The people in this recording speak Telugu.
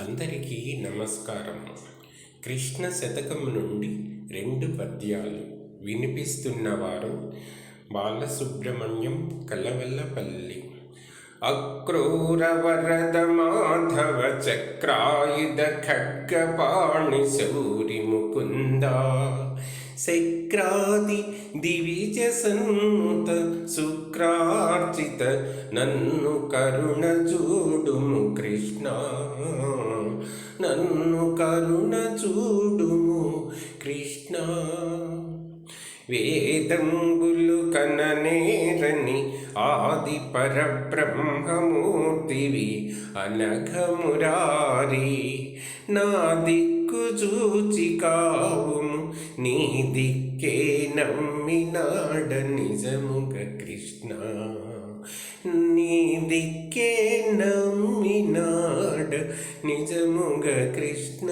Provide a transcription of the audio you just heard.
అందరికీ నమస్కారం. కృష్ణ శతకం నుండి 2 పద్యాలు వినిపిస్తున్నవారు బాలసుబ్రహ్మణ్యం కలవల్లపల్లి. అక్రూర వరద మాధవ చక్రాయుధ ఖడ్గపాణి శౌరి ముకుంద శక్రాది దివిజ సన్నుత శుక్రార్చిత నన్ను కరుణ చూడుము కృష్ణ, నన్ను కరుణ చూడుము కృష్ణ. వేదంబులు కననేరని ఆది పరబ్రహ్మమూర్తివి అనఘమురారి, నా దిక్కు చూచి కావుము నీ దిక్కే నమ్మినాడ నిజముగ కృష్ణ, నీ దిక్కే నమ్మినాడ నిజముగ కృష్ణ.